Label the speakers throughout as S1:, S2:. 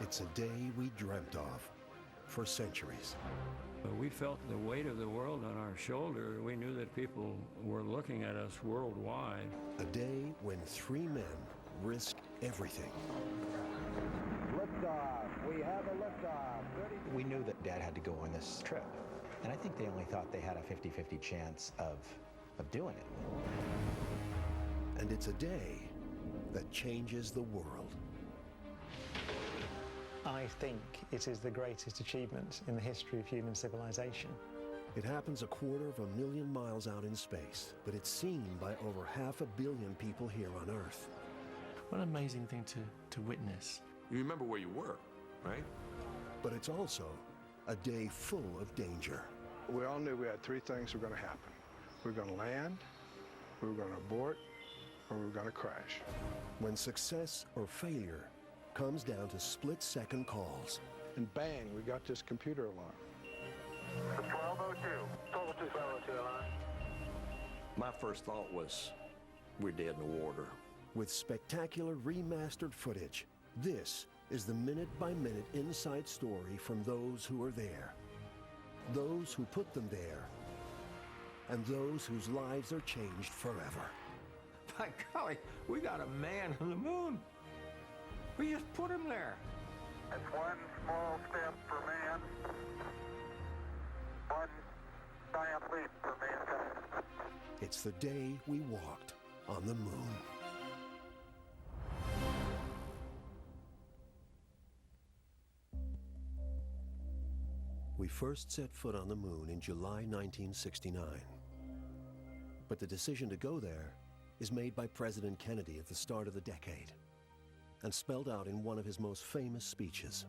S1: It's a day we dreamt of for centuries.
S2: We felt the weight of the world on our shoulder. We knew that people were looking at us worldwide.
S1: A day when three men risked everything.
S3: Liftoff. We have a liftoff.
S4: We knew that Dad had to go on this trip. And I think they only thought they had a 50-50 chance of doing it.
S1: And it's a day that changes the world.
S5: I think it is the greatest achievement in the history of human civilization.
S1: It happens 250,000 miles out in space, but it's seen by over 500 million people here on Earth.
S6: What an amazing thing to witness.
S7: You remember where you were, right?
S1: But it's also a day full of danger.
S3: We all knew we had three things were going to happen. We were going to land, we were going to abort, or we were going to crash.
S1: When success or failure comes down to split-second calls.
S3: And bang, we got this computer alarm.
S8: 1202. Total 1202 alarm.
S7: My first thought was, we're dead in the water.
S1: With spectacular remastered footage, this is the minute-by-minute inside story from those who are there. Those who put them there, and those whose lives are changed forever.
S9: By golly, we got a man on the moon. We just put him there.
S8: It's one small step for man, one giant leap for mankind.
S1: It's the day we walked on the moon. We first set foot on the moon in July 1969. But the decision to go there is made by President Kennedy at the start of the decade, and spelled out in one of his most famous speeches.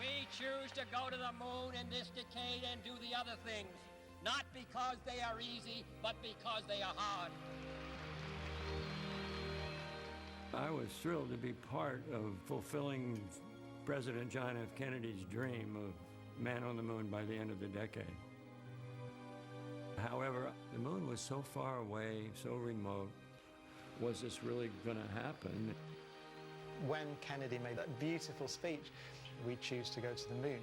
S10: We choose to go to the moon in this decade and do the other things, not because they are easy, but because they are hard.
S2: I was thrilled to be part of fulfilling President John F. Kennedy's dream of man on the moon by the end of the decade. However, the moon was so far away, so remote. Was this really going to happen?
S5: When Kennedy made that beautiful speech, we choose to go to the moon.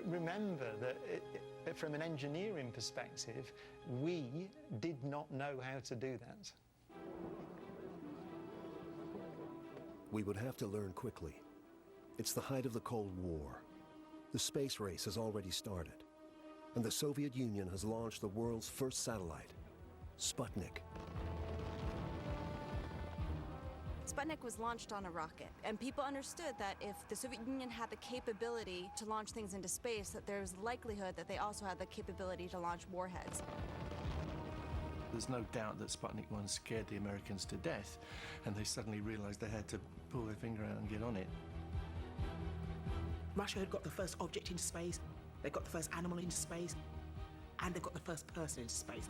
S5: Remember that from an engineering perspective, we did not know how to do that.
S1: We would have to learn quickly. It's the height of the Cold War. The space race has already started, and the Soviet Union has launched the world's first satellite, Sputnik.
S11: Sputnik was launched on a rocket, and people understood that if the Soviet Union had the capability to launch things into space, that there's likelihood that they also had the capability to launch warheads.
S6: There's no doubt that Sputnik 1 scared the Americans to death, and they suddenly realized they had to pull their finger out and get on it.
S12: Russia had got the first object into space, they got the first animal into space, and they got the first person into space.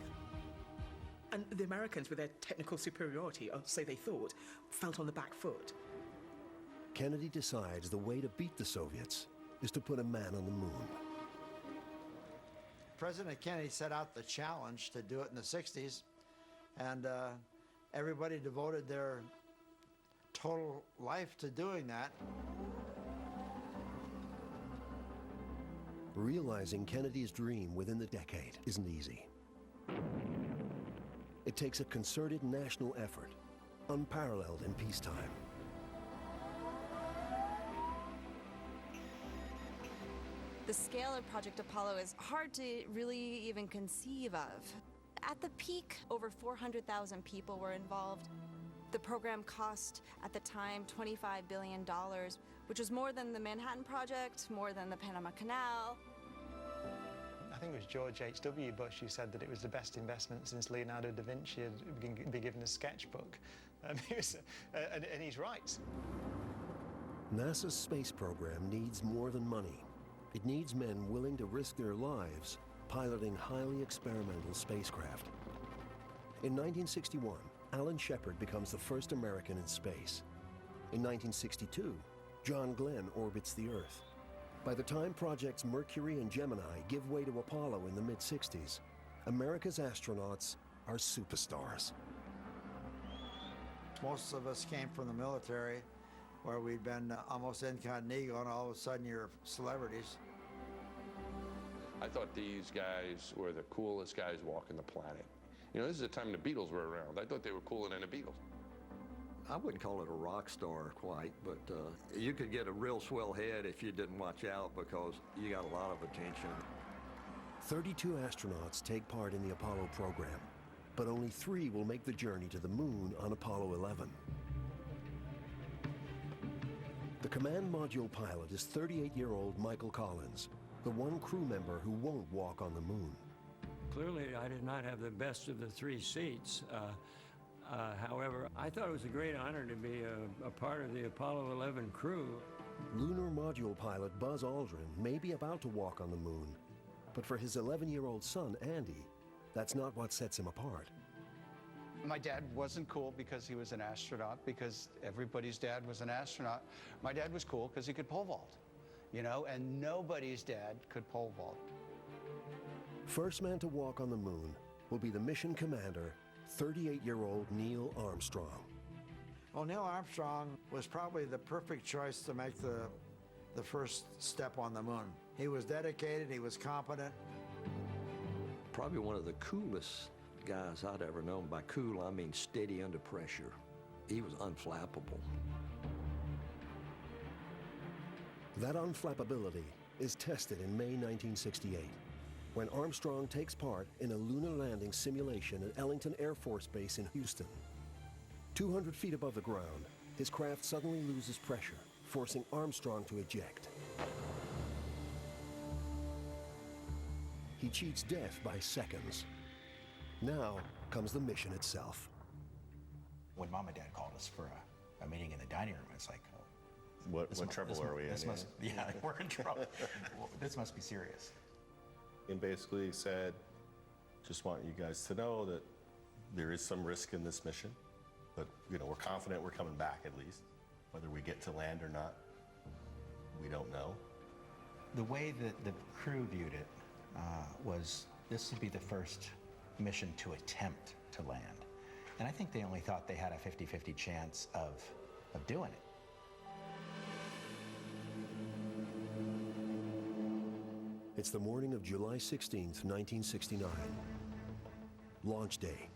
S12: And the Americans, with their technical superiority, or so they thought, felt on the back foot.
S1: Kennedy decides the way to beat the Soviets is to put a man on the moon.
S13: President Kennedy set out the challenge to do it in the 60s, and everybody devoted their total life to doing that.
S1: Realizing Kennedy's dream within the decade isn't easy. It takes a concerted national effort, unparalleled in peacetime.
S11: The scale of Project Apollo is hard to really even conceive of. At the peak, over 400,000 people were involved. The program cost, at the time, $25 billion, which was more than the Manhattan Project, more than the Panama Canal.
S5: I think it was George H.W. Bush who said that it was the best investment since Leonardo da Vinci had been given a sketchbook. And he's right.
S1: NASA's space program needs more than money. It needs men willing to risk their lives piloting highly experimental spacecraft. In 1961, Alan Shepard becomes the first American in space. In 1962, John Glenn orbits the Earth. By the time projects Mercury and Gemini give way to Apollo in the mid-60s, America's astronauts are superstars.
S13: Most of us came from the military, where we'd been almost incognito and all of a sudden you're celebrities.
S14: I thought these guys were the coolest guys walking the planet. You know, this is the time the Beatles were around. I thought they were cooler than the Beatles.
S7: I wouldn't call it a rock star quite, but you could get a real swell head if you didn't watch out because you got a lot of attention.
S1: 32 astronauts take part in the Apollo program, but only 3 will make the journey to the moon on Apollo 11. The command module pilot is 38-year-old Michael Collins, the one crew member who won't walk on the moon.
S2: Clearly, I did not have the best of the 3 seats. However, I thought it was a great honor to be a part of the Apollo 11 crew.
S1: Lunar module pilot Buzz Aldrin may be about to walk on the moon, but for his 11-year-old son, Andy, that's not what sets him apart.
S15: My dad wasn't cool because he was an astronaut, because everybody's dad was an astronaut. My dad was cool because he could pole vault, you know, and nobody's dad could pole vault.
S1: First man to walk on the moon will be the mission commander, 38-year-old Neil Armstrong.
S13: Well, Neil Armstrong was probably the perfect choice to make the first step on the moon. He was dedicated, he was competent.
S7: Probably one of the coolest guys I'd ever known. By cool, I mean steady under pressure. He was unflappable.
S1: That unflappability is tested in May 1968, when Armstrong takes part in a lunar landing simulation at Ellington Air Force Base in Houston. 200 feet above the ground, his craft suddenly loses pressure, forcing Armstrong to eject. He cheats death by seconds. Now comes the mission itself.
S4: When Mom and Dad called us for a meeting in the dining room, it's like,
S16: what trouble are we in?
S4: Yeah, we're in trouble. This must be serious.
S16: And basically said, just want you guys to know that there is some risk in this mission, but you know, we're confident we're coming back at least. Whether we get to land or not, we don't know.
S4: The way that the crew viewed it was this would be the first mission to attempt to land. And I think they only thought they had a 50-50 chance of doing it.
S1: It's the morning of July 16th, 1969. Launch day.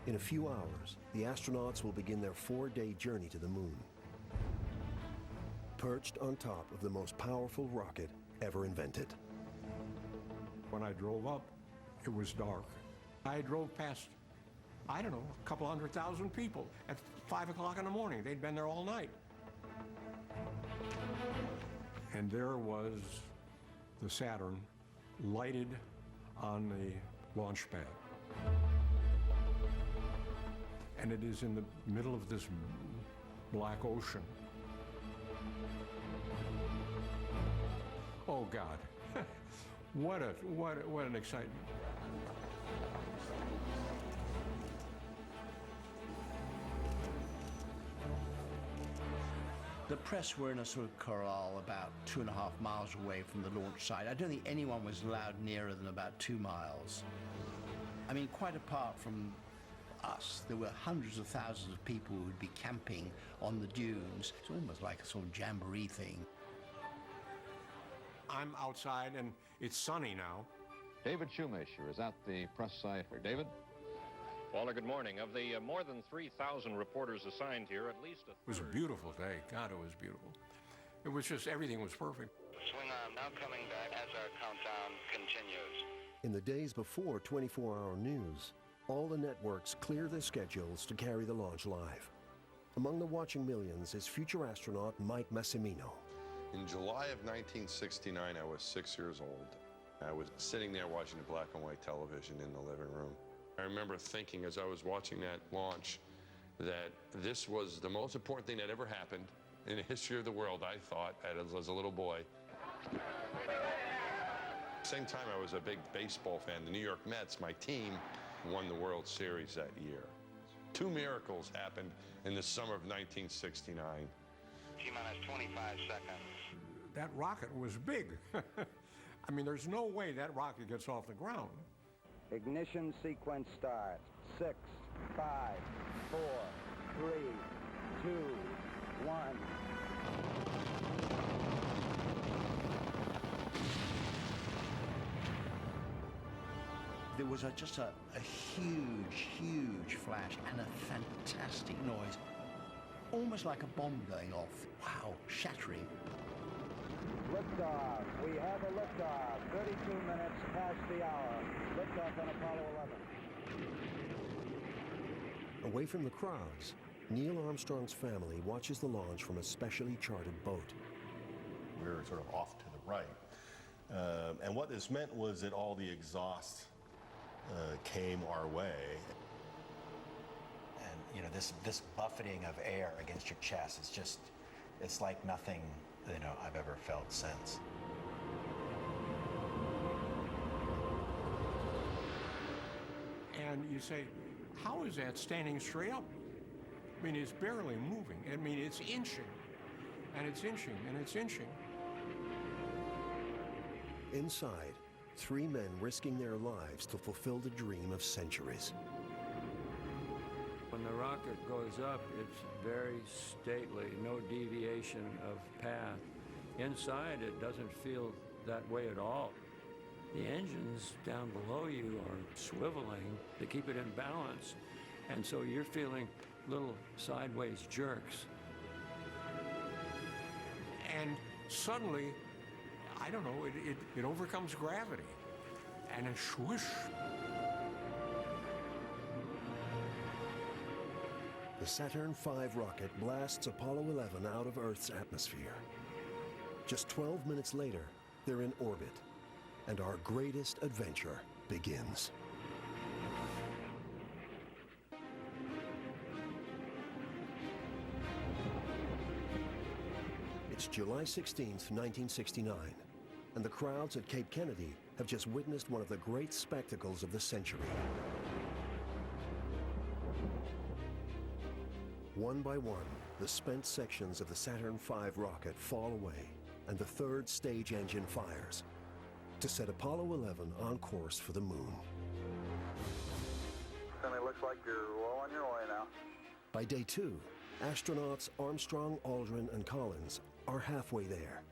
S1: In a few hours, the astronauts will begin their 4-day journey to the moon. Perched on top of the most powerful rocket ever invented.
S9: When I drove up, it was dark. I drove past, I don't know, a couple 100,000 people at 5 o'clock in the morning. They'd been there all night. And there was the Saturn lighted on the launch pad. And it is in the middle of this black ocean. Oh God, what an excitement.
S17: The press were in a sort of corral about 2.5 miles away from the launch site. I don't think anyone was allowed nearer than about 2 miles. I mean, quite apart from us, there were hundreds of thousands of people who would be camping on the dunes. It's almost like a sort of jamboree thing.
S9: I'm outside and it's sunny now.
S18: David Shoemaker is at the press site. David?
S19: Walter, good morning. Of the more than 3,000 reporters assigned here, at least a third...
S9: It was a beautiful day. God, it was beautiful. It was just, everything was perfect.
S8: Swing arm now coming back as our countdown continues.
S1: In the days before 24-hour news, all the networks clear their schedules to carry the launch live. Among the watching millions is future astronaut Mike Massimino.
S14: In July of 1969, I was 6 years old. I was sitting there watching the black and white television in the living room. I remember thinking as I was watching that launch that this was the most important thing that ever happened in the history of the world, I thought, as a little boy. Same time, I was a big baseball fan. The New York Mets, my team, won the World Series that year. 2 miracles happened in the summer of 1969.
S8: T-minus 25 seconds.
S9: That rocket was big. I mean, there's no way that rocket gets off the ground.
S20: Ignition sequence starts. 6, 5, 4, 3, 2,
S17: There was just a huge, huge flash and a fantastic noise, almost like a bomb going off. Wow, shattering.
S20: Liftoff. We have a liftoff. 32 minutes past the hour. Liftoff on Apollo 11.
S1: Away from the crowds, Neil Armstrong's family watches the launch from a specially chartered boat.
S16: We were sort of off to the right. And what this meant was that all the exhaust came our way.
S4: And, you know, this buffeting of air against your chest is just, it's like nothing, you know, I've ever felt since.
S9: And you say, how is that standing straight up? I mean, it's barely moving. I mean, it's inching, and it's inching, and it's inching.
S1: Inside, 3 men risking their lives to fulfill the dream of centuries.
S2: When the rocket goes up, it's very stately, no deviation of path. Inside, it doesn't feel that way at all. The engines down below you are swiveling to keep it in balance, and so you're feeling little sideways jerks.
S9: And suddenly, I don't know, it overcomes gravity, and a swoosh.
S1: The Saturn V rocket blasts Apollo 11 out of Earth's atmosphere. Just 12 minutes later, they're in orbit, and our greatest adventure begins. It's July 16th, 1969, and the crowds at Cape Kennedy have just witnessed one of the great spectacles of the century. One by one, the spent sections of the Saturn V rocket fall away, and the third stage engine fires to set Apollo 11 on course for the moon.
S8: It looks like you're well on your way now.
S1: By day 2, astronauts Armstrong, Aldrin, and Collins are halfway there,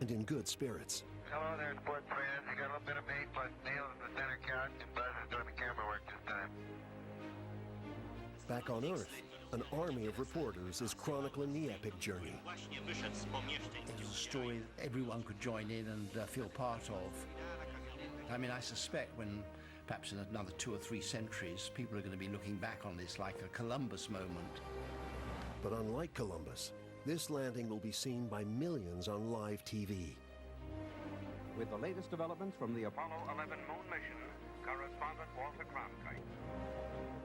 S1: and in good spirits.
S8: Hello there, sports fans. You got a little bit of bait, but Neil's in the center couch, and Buzz is doing the camera work this time.
S1: Back on Earth, an army of reporters is chronicling the epic journey.
S17: It was a story everyone could join in and feel part of. I mean, I suspect when perhaps in another 2 or 3 centuries, people are going to be looking back on this like a Columbus moment.
S1: But unlike Columbus, this landing will be seen by millions on live TV.
S21: With the latest developments from the
S8: Apollo 11 moon mission, correspondent Walter Cronkite.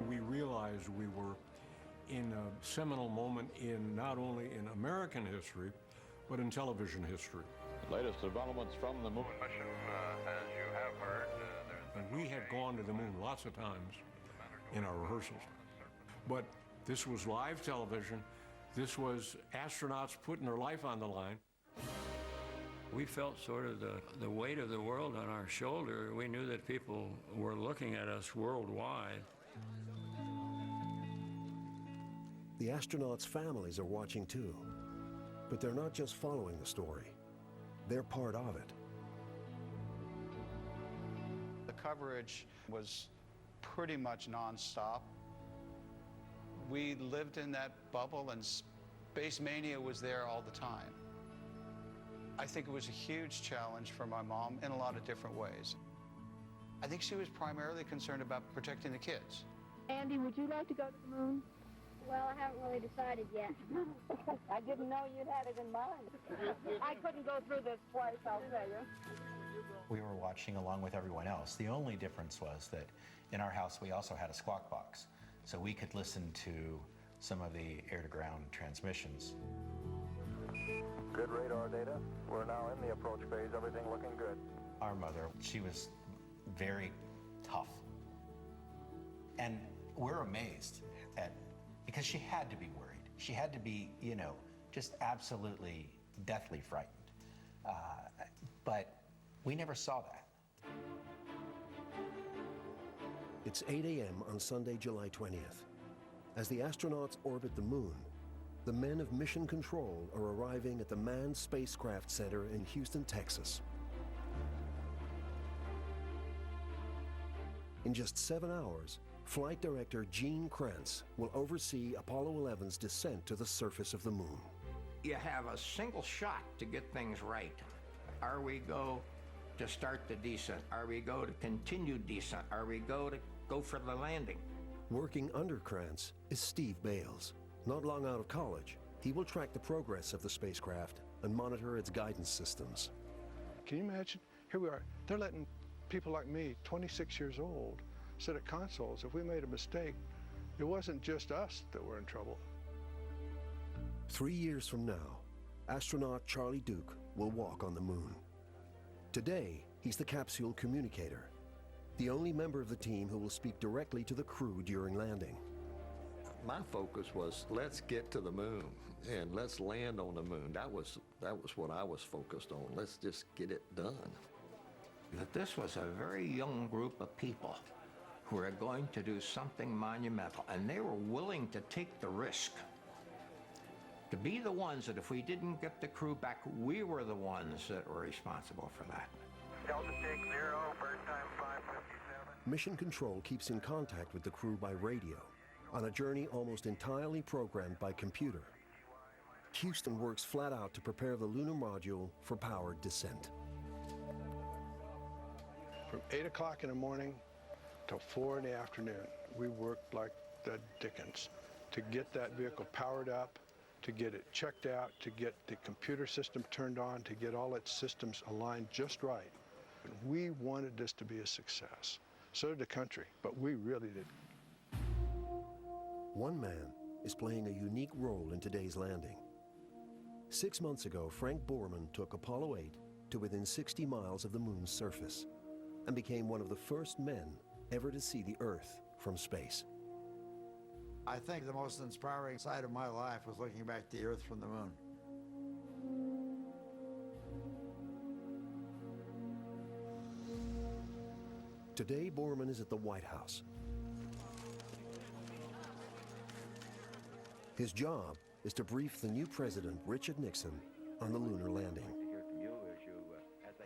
S9: We realized we were in a seminal moment in not only in American history, but in television history.
S19: Latest developments from the moon
S8: mission, as you have heard.
S9: And we had gone to the moon lots of times in our rehearsals. But this was live television. This was astronauts putting their life on the line.
S2: We felt sort of the weight of the world on our shoulder. We knew that people were looking at us worldwide.
S1: The astronauts' families are watching too. But they're not just following the story. They're part of it.
S15: The coverage was pretty much nonstop. We lived in that bubble, and Space Mania was there all the time. I think it was a huge challenge for my mom in a lot of different ways. I think she was primarily concerned about protecting the kids.
S22: Andy, would you like to go to the moon?
S23: Well, I haven't really decided yet.
S22: I didn't know you'd had it in mind. I couldn't go through this twice, I'll tell you.
S4: We were watching along with everyone else. The only difference was that in our house we also had a squawk box, so we could listen to some of the air-to-ground transmissions.
S8: Good radar data. We're now in the approach phase. Everything looking good.
S4: Our mother, she was very tough. And we're amazed because she had to be worried. She had to be, you know, just absolutely deathly frightened. But we never saw that.
S1: It's 8 a.m. on Sunday, July 20th. As the astronauts orbit the moon, the men of Mission Control are arriving at the Manned Spacecraft Center in Houston, Texas. In just 7 hours, Flight Director Gene Kranz will oversee Apollo 11's descent to the surface of the moon.
S3: You have a single shot to get things right. Are we go to start the descent? Are we go to continue descent? Are we go for the landing?
S1: Working under Kranz is Steve Bales. Not long out of college, he will track the progress of the spacecraft and monitor its guidance systems.
S6: Can you imagine? Here we are. They're letting people like me, 26 years old, sit at consoles. If we made a mistake, it wasn't just us that were in trouble.
S1: 3 years from now, astronaut Charlie Duke will walk on the moon. Today, he's the capsule communicator, the only member of the team who will speak directly to the crew during landing.
S7: My focus was, let's get to the moon and let's land on the moon. That was what I was focused on. Let's just get it done.
S3: That this was a very young group of people who were going to do something monumental, and they were willing to take the risk to be the ones that if we didn't get the crew back, we were the ones that were responsible for that.
S8: Delta 6-0, first time 557.
S1: Mission Control keeps in contact with the crew by radio on a journey almost entirely programmed by computer. Houston works flat out to prepare the lunar module for powered descent.
S6: From 8 o'clock in the morning till 4 in the afternoon, we worked like the dickens to get that vehicle powered up, to get it checked out, to get the computer system turned on, to get all its systems aligned just right. And we wanted this to be a success. So did the country, but we really did.
S1: One man is playing a unique role in today's landing. 6 months ago, Frank Borman took Apollo 8 to within 60 miles of the moon's surface and became one of the first men ever to see the Earth from space.
S13: I think the most inspiring side of my life was looking back at the Earth from the moon.
S1: Today, Borman is at the White House. His job is to brief the new president, Richard Nixon, on the lunar landing.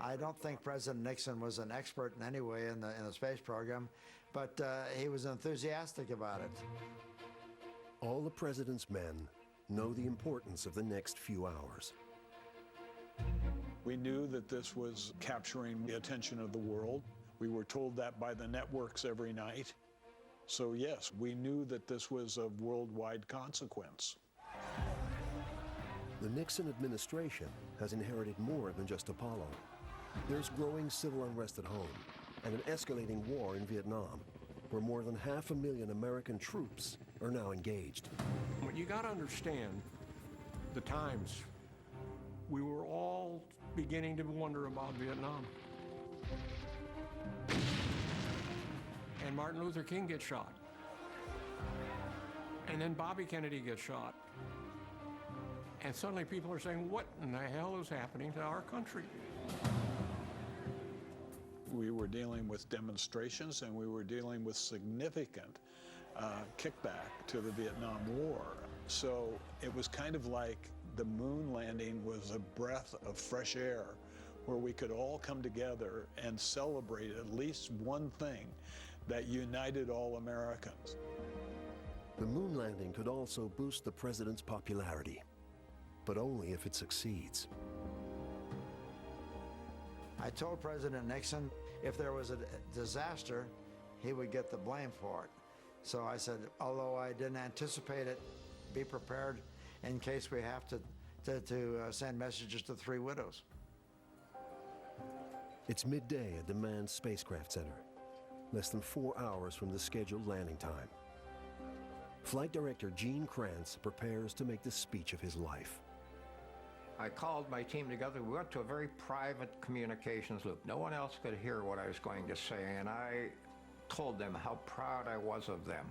S13: I don't think President Nixon was an expert in any way in the space program, but he was enthusiastic about it.
S1: All the president's men know the importance of the next few hours.
S10: We knew that this was capturing the attention of the world. We were told that by the networks every night. So yes, we knew that this was of worldwide consequence.
S1: The Nixon administration has inherited more than just Apollo. There's growing civil unrest at home and an escalating war in Vietnam, where more than 500,000 American troops are now engaged.
S9: You got to understand the times. We were all beginning to wonder about Vietnam. And Martin Luther King gets shot. And then Bobby Kennedy gets shot. And suddenly people are saying, what in the hell is happening to our country?
S10: We were dealing with demonstrations and we were dealing with significant kickback to the Vietnam War. So it was kind of like the moon landing was a breath of fresh air where we could all come together and celebrate at least one thing that united all Americans.
S1: The moon landing could also boost the president's popularity, but only if it succeeds.
S13: I told President Nixon if there was a disaster, he would get the blame for it. So I said, although I didn't anticipate it, be prepared in case we have to send messages to 3 widows.
S1: It's midday at the Manned Spacecraft Center, less than 4 hours from the scheduled landing time. Flight Director Gene Kranz prepares to make the speech of his life.
S3: I called my team together. We went to a very private communications loop. No one else could hear what I was going to say, and I told them how proud I was of them.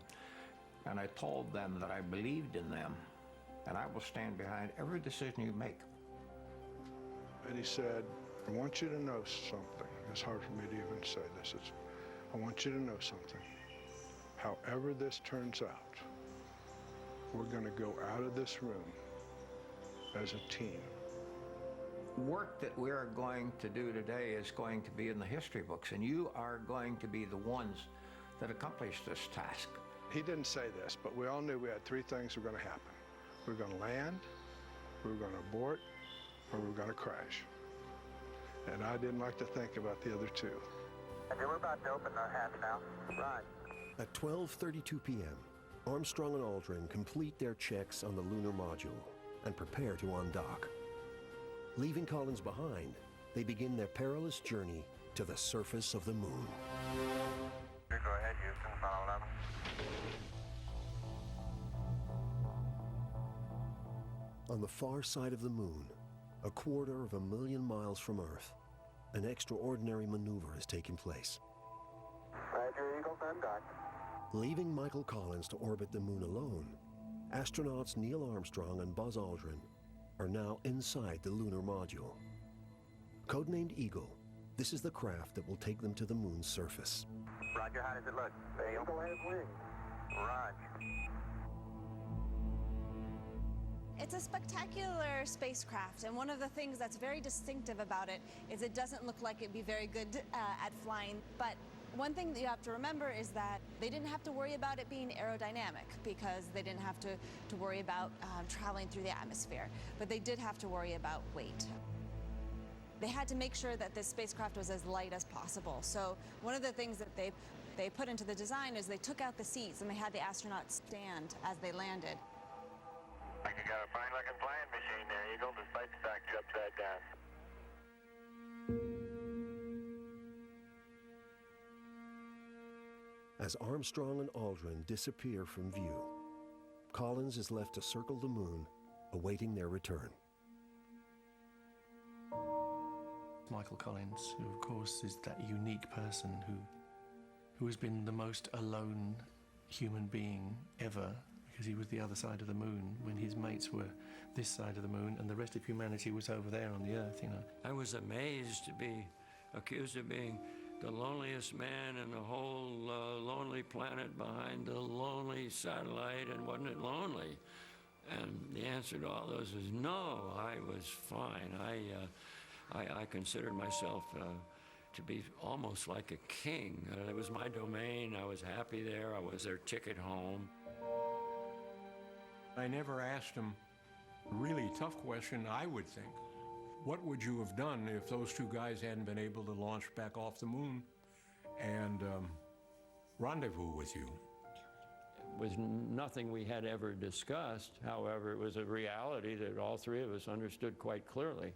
S3: And I told them that I believed in them, and I will stand behind every decision you make.
S6: And he said, I want you to know something. It's hard for me to even say this. I want you to know something. However this turns out, we're going to go out of this room as a team.
S3: Work that we are going to do today is going to be in the history books, and you are going to be the ones that accomplished this task.
S6: He didn't say this, but we all knew we had three things were going to happen. We were going to land, we were going to abort, or we were going to crash. And I didn't like to think about the other two.
S8: Okay, we're about to open the hatch now. Right.
S1: At 12:32 p.m., Armstrong and Aldrin complete their checks on the lunar module and prepare to undock. Leaving Collins behind, they begin their perilous journey to the surface of the moon.
S8: Go ahead, Houston, final 11.
S1: On the far side of the moon, a 250,000 miles from Earth, an extraordinary maneuver is taking place.
S8: Roger, Eagle, stand by.
S1: Leaving Michael Collins to orbit the moon alone, astronauts Neil Armstrong and Buzz Aldrin are now inside the lunar module. Codenamed Eagle, this is the craft that will take them to the moon's surface.
S8: Roger, how does it look? Eagle has wings. Roger.
S5: It's a spectacular spacecraft, and one of the things that's very distinctive about it is it doesn't look like it'd be very good at flying. But one thing that you have to remember is that they didn't have to worry about it being aerodynamic because they didn't have to worry about traveling through the atmosphere. But they did have to worry about weight. They had to make sure that this spacecraft was as light as possible. So one of the things that they put into the design is they took out the seats and they had the astronauts stand as they landed.
S8: I think you got a fine looking flying machine there, Eagle, despite the fact you're upside down.
S1: As Armstrong and Aldrin disappear from view, Collins is left to circle the moon, awaiting their return.
S11: Michael Collins, who of course is that unique person who has been the most alone human being ever, because he was the other side of the moon when his mates were this side of the moon and the rest of humanity was over there on the Earth, you know.
S2: I was amazed to be accused of being the loneliest man in the whole lonely planet behind the lonely satellite, and wasn't it lonely? And the answer to all those is no, I was fine. I considered myself to be almost like a king. It was my domain. I was happy there. I was their ticket home.
S9: I never asked him a really tough question, I would think. What would you have done if those two guys hadn't been able to launch back off the moon and rendezvous with you?
S2: It was nothing we had ever discussed. However, it was a reality that all three of us understood quite clearly.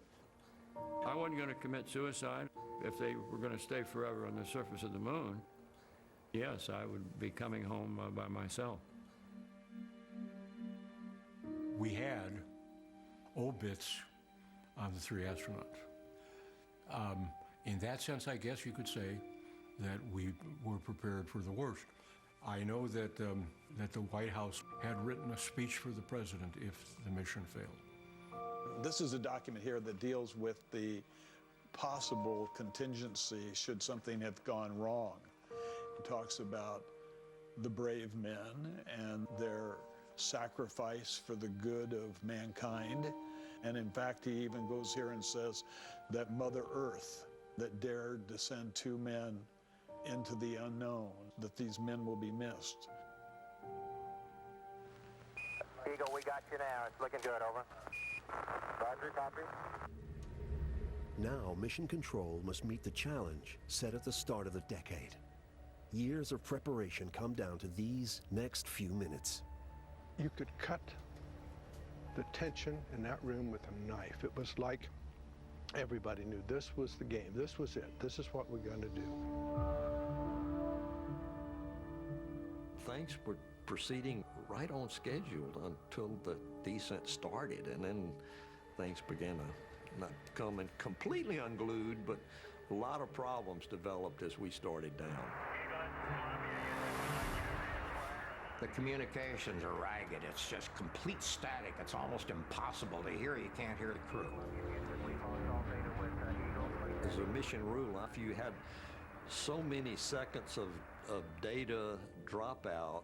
S2: I wasn't going to commit suicide if they were going to stay forever on the surface of the moon. Yes, I would be coming home by myself.
S9: We had obits on the three astronauts. In that sense, I guess you could say that we were prepared for the worst. I know that the White House had written a speech for the president if the mission failed.
S10: This is a document here that deals with the possible contingency should something have gone wrong. It talks about the brave men and their sacrifice for the good of mankind. And in fact, he even goes here and says that Mother Earth that dared to send two men into the unknown, that these men will be missed.
S8: Eagle, we got you now. It's looking good, over. Roger, copy.
S1: Now, Mission Control must meet the challenge set at the start of the decade. Years of preparation come down to these next few minutes.
S6: You could cut the tension in that room with a knife. It was like everybody knew this was the game. This was it. This is what we're going to do.
S7: Things were proceeding right on schedule until the descent started, and then things began to not come in completely unglued, but a lot of problems developed as we started down.
S3: The communications are ragged. It's just complete static. It's almost impossible to hear. You can't hear the crew.
S7: As a mission rule, if you had so many seconds of data dropout,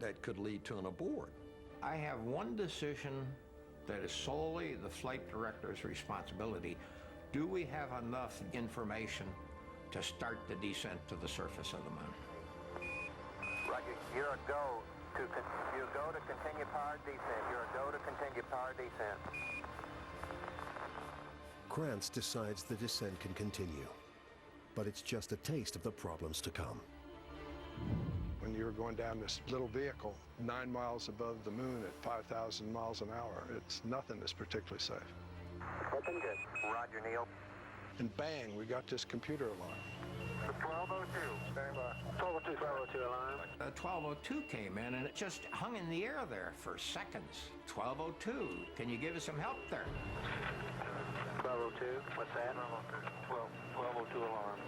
S7: that could lead to an abort.
S3: I have one decision that is solely the flight director's responsibility. Do we have enough information to start the descent to the surface of the moon?
S8: Roger, you're a go to continue powered descent. You're a go to continue powered descent.
S1: Krantz decides the descent can continue, but it's just a taste of the problems to come.
S6: When you're going down this little vehicle 9 miles above the moon at 5,000 miles an hour, it's nothing that's particularly safe.
S8: Looking good. Roger, Neil.
S6: And bang, we got this computer alarm.
S8: 1202, stand by. 1202 alarm.
S3: 1202 came in and it just hung in the air there for seconds. 1202, can you give us some help there?
S8: 1202, what's that? 1202 alarm.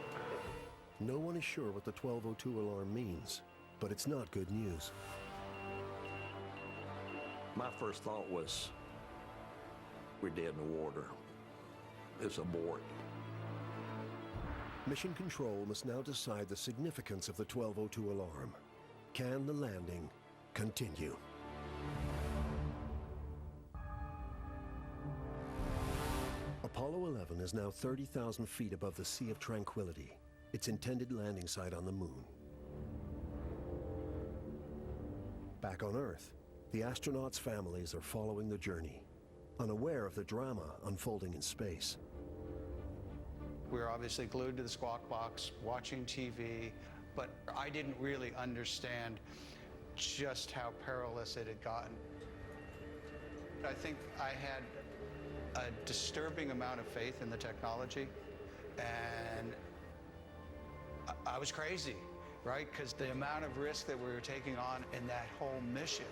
S1: No one is sure what the 1202 alarm means, but it's not good news.
S7: My first thought was, we're dead in the water. It's abort.
S1: Mission Control must now decide the significance of the 1202 alarm. Can the landing continue? Apollo 11 is now 30,000 feet above the Sea of Tranquility, its intended landing site on the moon. Back on Earth, the astronauts' families are following the journey, unaware of the drama unfolding in space.
S15: We were obviously glued to the squawk box, watching TV, but I didn't really understand just how perilous it had gotten. I think I had a disturbing amount of faith in the technology, and I was crazy, right? Because the amount of risk that we were taking on in that whole mission,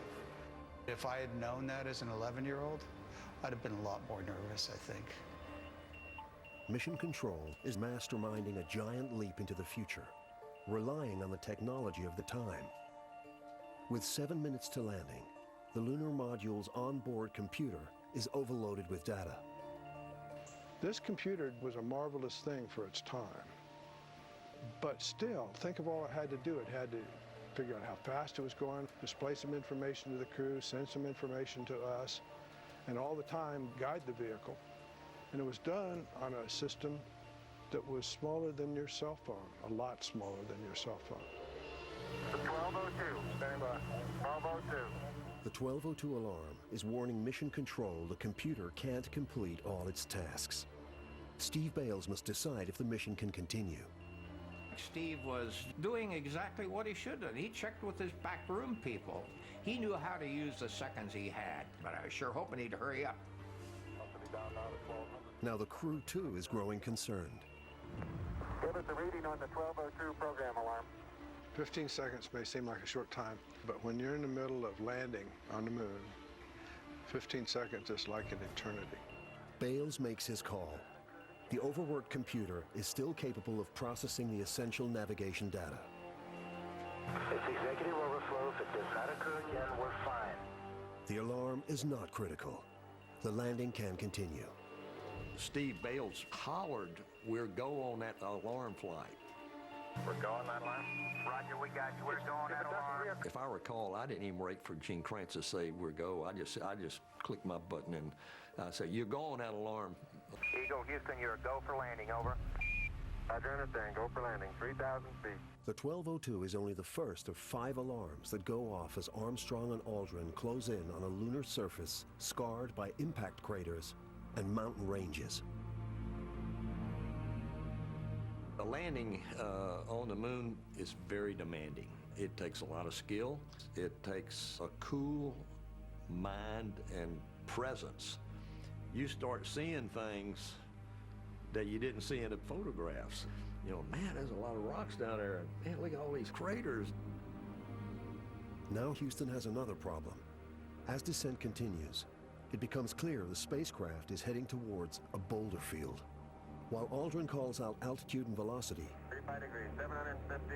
S15: if I had known that as an 11-year-old, I'd have been a lot more nervous, I think.
S1: Mission Control is masterminding a giant leap into the future, relying on the technology of the time. With 7 minutes to landing, the lunar module's onboard computer is overloaded with data.
S6: This computer was a marvelous thing for its time. But still, think of all it had to do. It had to figure out how fast it was going, display some information to the crew, send some information to us, and all the time guide the vehicle. And it was done on a system that was smaller than your cell phone, a lot smaller than your cell phone.
S8: 1202, stand by. 1202.
S1: The 1202 alarm is warning Mission Control the computer can't complete all its tasks. Steve Bales must decide if the mission can continue.
S3: Steve was doing exactly what he should have. He checked with his backroom people. He knew how to use the seconds he had, but I was sure hoping he'd hurry up.
S1: Now the crew too is growing concerned.
S8: Give us a reading on the 1202 program alarm.
S6: 15 seconds may seem like a short time, but when you're in the middle of landing on the moon, 15 seconds is like an eternity.
S1: Bales makes his call. The overworked computer is still capable of processing the essential navigation data.
S8: It's executive overflow. If it does not occur again, we're fine.
S1: The alarm is not critical. The landing can continue.
S7: Steve Bales hollered, "We're go on that alarm flight."
S8: We're going that alarm. Roger, we got you. We're going that alarm.
S7: If I recall, I didn't even wait for Gene Krantz to say we're go. I just clicked my button and I said, "You're going that alarm."
S8: Eagle, Houston, you're a go for landing, over. Roger, understand. Go for landing, 3,000 feet.
S1: The 1202 is only the first of 5 alarms that go off as Armstrong and Aldrin close in on a lunar surface scarred by impact craters and mountain ranges.
S7: A landing on the moon is very demanding. It takes a lot of skill. It takes a cool mind and presence. You start seeing things that you didn't see in the photographs. You know, man, there's a lot of rocks down there. Man, look at all these craters.
S1: Now Houston has another problem. As descent continues, it becomes clear the spacecraft is heading towards a boulder field. While Aldrin calls out altitude and velocity,
S8: 35 degrees, 750,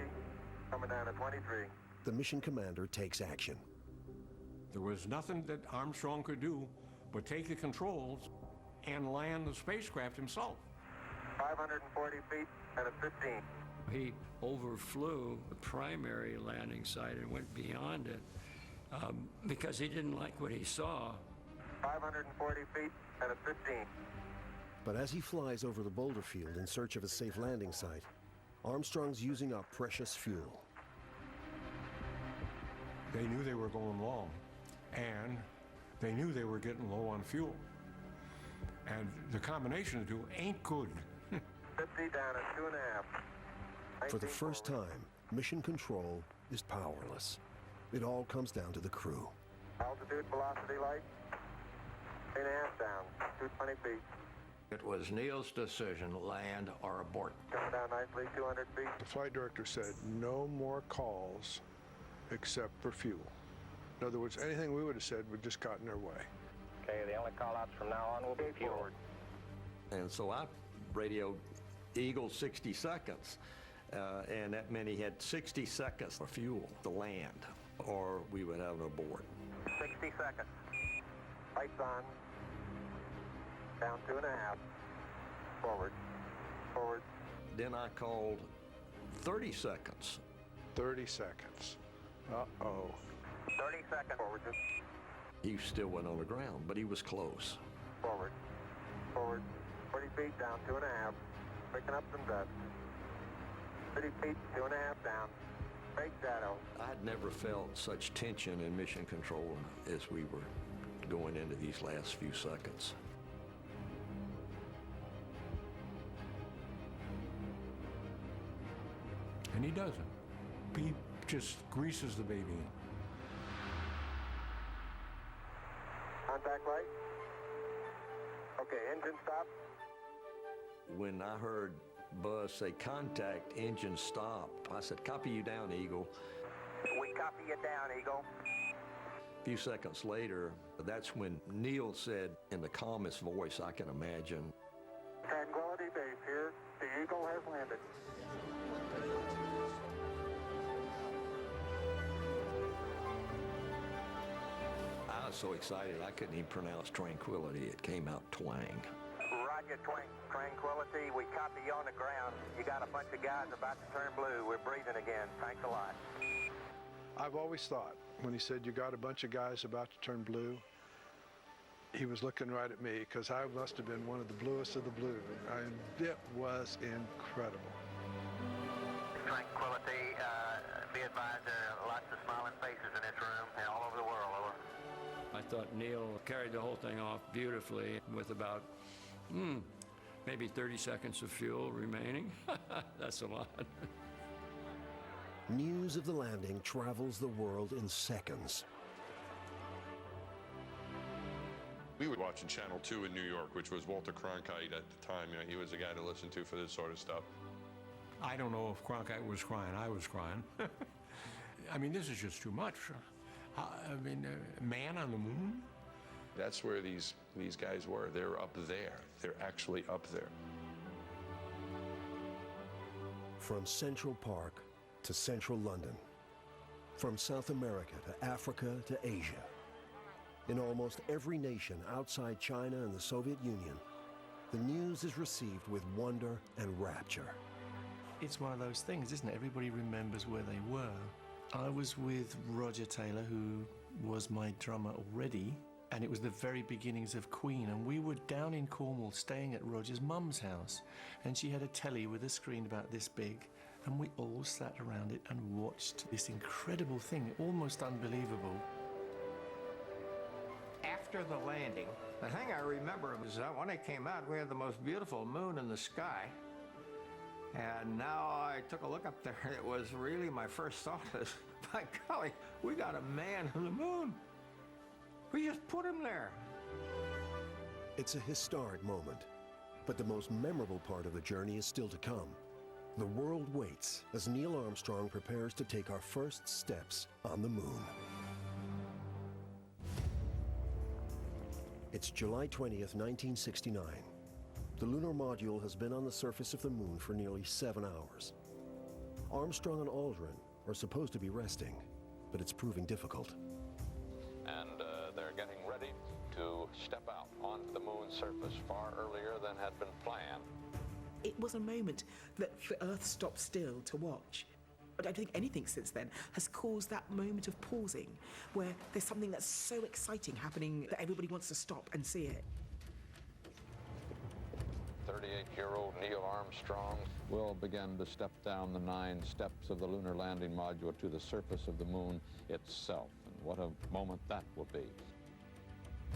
S8: coming down to 23.
S1: the mission commander takes action.
S9: There was nothing that Armstrong could do but take the controls and land the spacecraft himself.
S8: 540 feet and a 15.
S2: He overflew the primary landing site and went beyond it because he didn't like what he saw.
S8: 540 feet and a 15.
S1: But as he flies over the boulder field in search of a safe landing site, Armstrong's using up precious fuel.
S9: They knew they were going long, and they knew they were getting low on fuel. And the combination of the two ain't good.
S8: 50 down at 2.5.
S1: For the first time, Mission Control is powerless. It all comes down to the crew.
S8: Altitude, velocity, light. 8.5 down, 220 feet.
S3: It was Neil's decision, land or abort.
S8: Coming down nicely, 200 feet.
S6: The flight director said no more calls except for fuel. In other words, anything we would have said would just got in their way.
S8: Okay, the only call outs from now on will be fuel.
S7: And so I radioed Eagle 60 seconds, and that meant he had 60 seconds for fuel to land, or we would have an abort.
S8: 60 seconds. Lights on. Down 2.5. Forward. Forward.
S7: Then I called 30 seconds.
S6: 30 seconds. Uh-oh.
S8: 30 seconds. Forward.
S7: He still went on the ground, but he was close.
S8: Forward. Forward. 40 feet down, 2.5. Picking up some dust. 30 feet, 2.5 down. Fake shadow.
S7: I had never felt such tension in Mission Control as we were going into these last few seconds.
S9: And he doesn't. He just greases the baby in.
S8: Contact light. Okay, engine stop.
S7: When I heard Buzz say contact, engine stop, I said, copy you down, Eagle.
S8: We copy you down, Eagle.
S7: A few seconds later, that's when Neil said in the calmest voice I can imagine,
S8: Tranquility Base here. The Eagle has landed.
S7: I was so excited I couldn't even pronounce tranquility. It came out twang.
S8: Roger, Tranquility. We copy you on the ground. You got a bunch of guys about to turn blue. We're breathing again. Thanks a lot.
S6: I've always thought, when he said you got a bunch of guys about to turn blue, he was looking right at me, because I must have been one of the bluest of the blue. It was incredible.
S8: Tranquility, be advised there are lots of smiling faces in this room and all over the world. Over.
S2: I thought Neil carried the whole thing off beautifully with about, maybe 30 seconds of fuel remaining. That's a lot.
S1: News of the landing travels the world in seconds.
S12: We were watching Channel 2 in New York, which was Walter Cronkite at the time. You know, he was the guy to listen to for this sort of stuff.
S9: I don't know if Cronkite was crying. I was crying. I mean, this is just too much. Man on the moon?
S12: That's where these guys were. They're up there. They're actually up there.
S1: From Central Park to central London. From South America to Africa to Asia. In almost every nation outside China and the Soviet Union, the news is received with wonder and rapture.
S11: It's one of those things, isn't it? Everybody remembers where they were. I was with Roger Taylor, who was my drummer already, and it was the very beginnings of Queen, and we were down in Cornwall staying at Roger's mum's house, and she had a telly with a screen about this big, and we all sat around it and watched this incredible thing, almost unbelievable.
S3: After the landing, the thing I remember was that when it came out, we had the most beautiful moon in the sky. And now I took a look up there, it was really my first thought is, by golly, we got a man on the moon. We just put him there.
S1: It's a historic moment, but the most memorable part of the journey is still to come. The world waits as Neil Armstrong prepares to take our first steps on the moon. It's July 20th, 1969. The lunar module has been on the surface of the moon for nearly 7 hours. Armstrong and Aldrin are supposed to be resting, but it's proving difficult.
S14: And they're getting ready to step out onto the moon's surface far earlier than had been planned.
S18: It was a moment that the Earth stopped still to watch. I don't think anything since then has caused that moment of pausing, where there's something that's so exciting happening that everybody wants to stop and see it.
S14: 38-year-old Neil Armstrong will begin to step down the 9 steps of the lunar landing module to the surface of the moon itself. And what a moment that will be.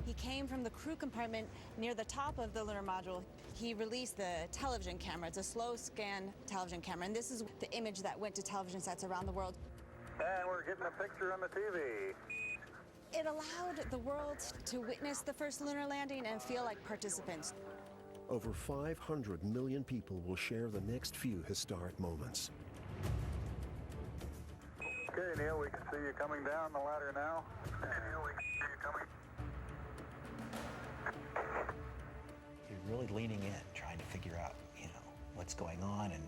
S5: He came from the crew compartment near the top of the lunar module. He released the television camera. It's a slow scan television camera, and this is the image that went to television sets around the world.
S8: And we're getting a picture on the TV.
S5: It allowed the world to witness the first lunar landing and feel like participants.
S1: Over 500 million people will share the next few historic moments.
S8: Okay, Neil, we can see you coming down the ladder now. Okay, Neil, we can see you coming.
S4: You're really leaning in, trying to figure out, what's going on and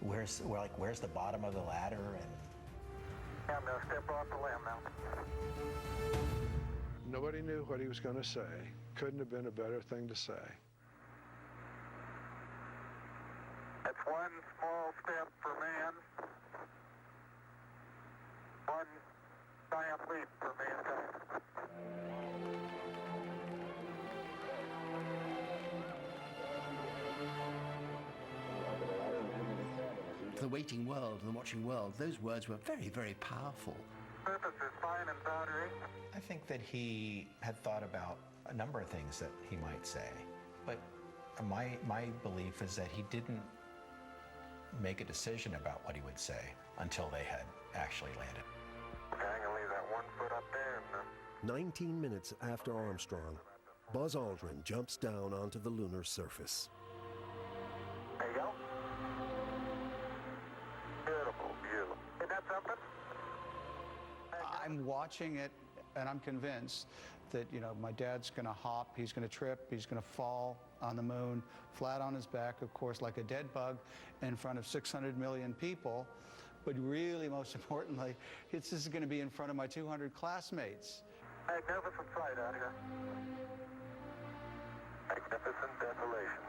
S4: where's the bottom of the ladder and.
S8: I'm going to step off the limb now.
S6: Nobody knew what he was going to say. Couldn't have been a better thing to say.
S8: That's one small step for man, one giant leap for mankind.
S16: The waiting world and the watching world, those words were very, very powerful.
S8: Surface is fine and powdery.
S4: I think that he had thought about a number of things that he might say, but my belief is that he didn't make a decision about what he would say until they had actually landed.
S8: Okay, I'm going to leave that 1 foot up there.
S1: 19 minutes after Armstrong, Buzz Aldrin jumps down onto the lunar surface.
S8: There you go. Beautiful, beautiful. Isn't that something?
S15: I'm watching it, and I'm convinced that, my dad's going to hop, he's going to trip, he's going to fall on the moon, flat on his back, of course, like a dead bug in front of 600 million people. But really, most importantly, this is going to be in front of my 200 classmates.
S8: Magnificent sight out here. Magnificent desolation.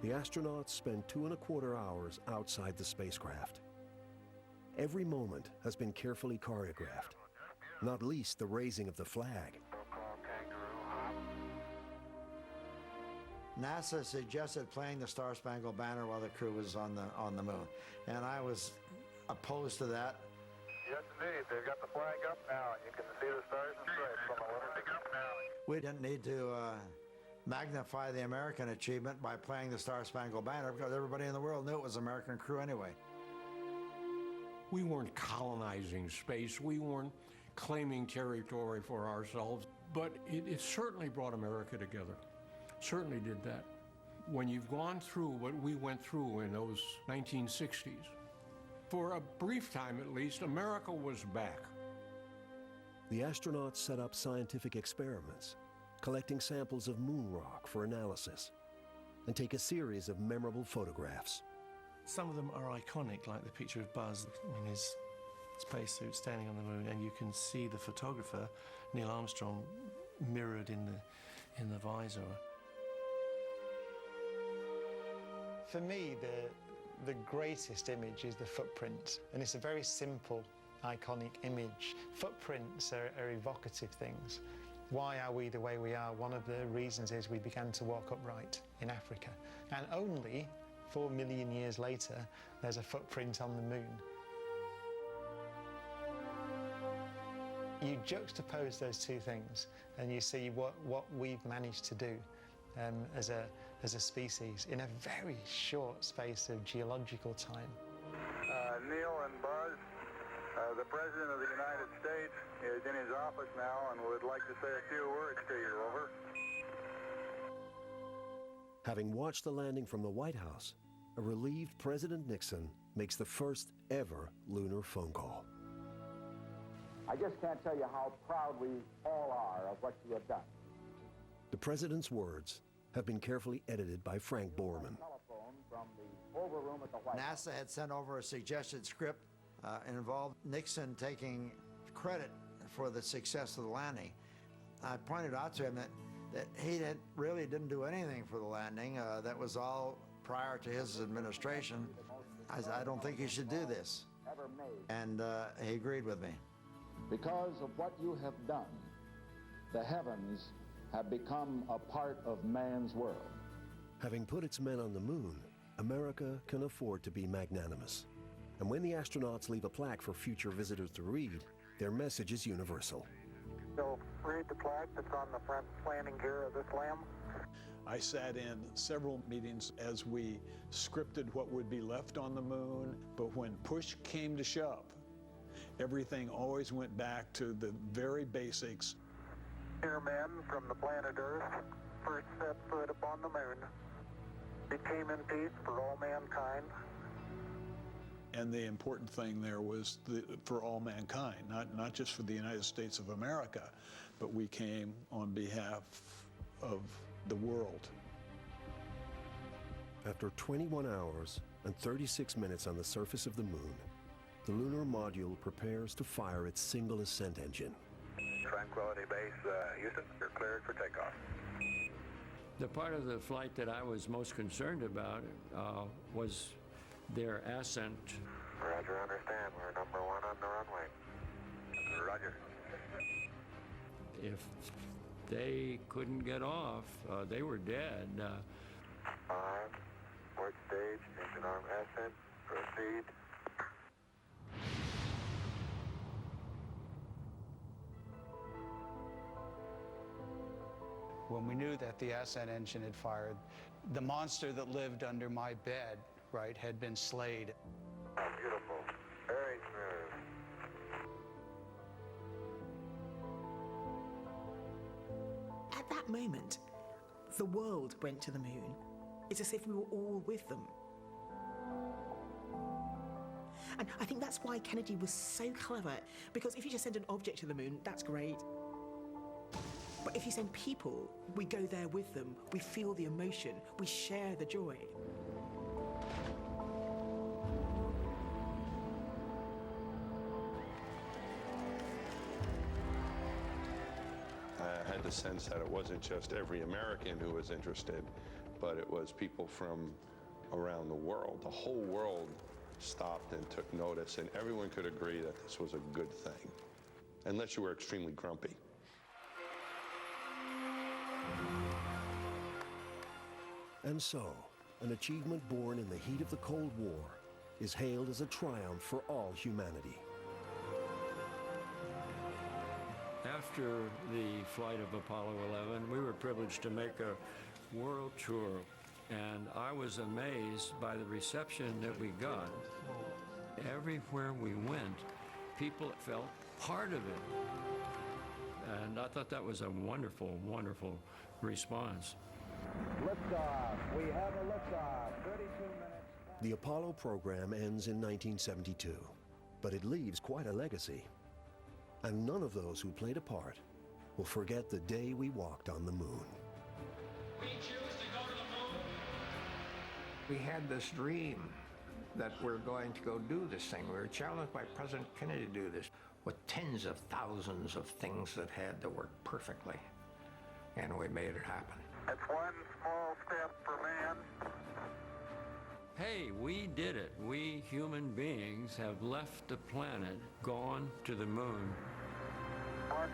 S1: The astronauts spend 2¼ hours outside the spacecraft. Every moment has been carefully choreographed, not least the raising of the flag.
S13: NASA suggested playing the Star-Spangled Banner while the crew was on the moon, and I was opposed to that.
S8: Yes, indeed. They've got the flag up now, and you can see the stars and stripes on the lunar.
S13: We didn't need to magnify the American achievement by playing the Star-Spangled Banner because everybody in the world knew it was American crew anyway.
S9: We weren't colonizing space. We weren't claiming territory for ourselves. But it certainly brought America together. Certainly did that. When you've gone through what we went through in those 1960s, for a brief time at least, America was back.
S1: The astronauts set up scientific experiments, collecting samples of moon rock for analysis, and take a series of memorable photographs.
S11: Some of them are iconic, like the picture of Buzz in his spacesuit standing on the moon, and you can see the photographer, Neil Armstrong, mirrored in the visor.
S17: For me, the greatest image is the footprint, and it's a very simple, iconic image. Footprints are evocative things. Why are we the way we are? One of the reasons is we began to walk upright in Africa, and only 4 million years later, there's a footprint on the moon. You juxtapose those two things, and you see what we've managed to do as a species in a very short space of geological time.
S8: Neil and Buzz, the President of the United States is in his office now and would like to say a few words to you. Over.
S1: Having watched the landing from the White House, a relieved President Nixon makes the first ever lunar phone call.
S20: I just can't tell you how proud we all are of what you have done.
S1: The President's words have been carefully edited by Frank Borman.
S13: NASA had sent over a suggested script and involved Nixon taking credit for the success of the landing. I pointed out to him that he really didn't do anything for the landing. That was all prior to his administration. I said, I don't think you should do this. And he agreed with me.
S20: Because of what you have done, the heavens have become a part of man's world.
S1: Having put its men on the moon, America can afford to be magnanimous. And when the astronauts leave a plaque for future visitors to read, their message is universal.
S8: So read the plaque that's on the front landing gear of this LEM.
S10: I sat in several meetings as we scripted what would be left on the moon, but when push came to shove, everything always went back to the very basics.
S8: Dear men from the planet Earth, first set foot upon the moon, became in peace for all mankind.
S10: And the important thing there was for all mankind, not just for the United States of America, but we came on behalf of the world.
S1: After 21 hours and 36 minutes on the surface of the moon, the lunar module prepares to fire its single ascent engine.
S8: Tranquility Base, Houston, you're cleared for takeoff.
S2: The part of the flight that I was most concerned about was their ascent.
S8: Roger, understand. We're number one on the runway. Roger.
S2: If they couldn't get off, they were dead.
S8: 5, port stage, engine arm ascent, proceed.
S15: When we knew that the ascent engine had fired, the monster that lived under my bed, right, had been slayed.
S8: Oh, beautiful. Very smooth.
S18: At that moment, the world went to the moon. It's as if we were all with them. And I think that's why Kennedy was so clever, because if you just send an object to the moon, that's great. But if you send people, we go there with them, we feel the emotion, we share the joy.
S12: I had the sense that it wasn't just every American who was interested, but it was people from around the world. The whole world stopped and took notice, and everyone could agree that this was a good thing, unless you were extremely grumpy.
S1: And so, an achievement born in the heat of the Cold War is hailed as a triumph for all humanity.
S2: After the flight of Apollo 11, we were privileged to make a world tour, and I was amazed by the reception that we got. Everywhere we went, people felt part of it. And I thought that was a wonderful, wonderful response.
S20: Liftoff. We have a liftoff. 32 minutes.
S1: The Apollo program ends in 1972, but it leaves quite a legacy. And none of those who played a part will forget the day we walked on the moon.
S3: We choose to go to the moon. We had this dream that we're going to go do this thing. We were challenged by President Kennedy to do this with tens of thousands of things that had to work perfectly. And we made it happen.
S8: It's one small step for man.
S2: Hey, we did it. We human beings have left the planet, gone to the moon.
S8: One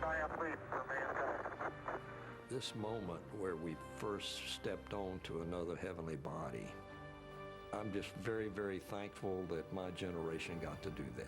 S8: giant leap for mankind.
S7: This moment where we first stepped onto another heavenly body, I'm just very, very thankful that my generation got to do that.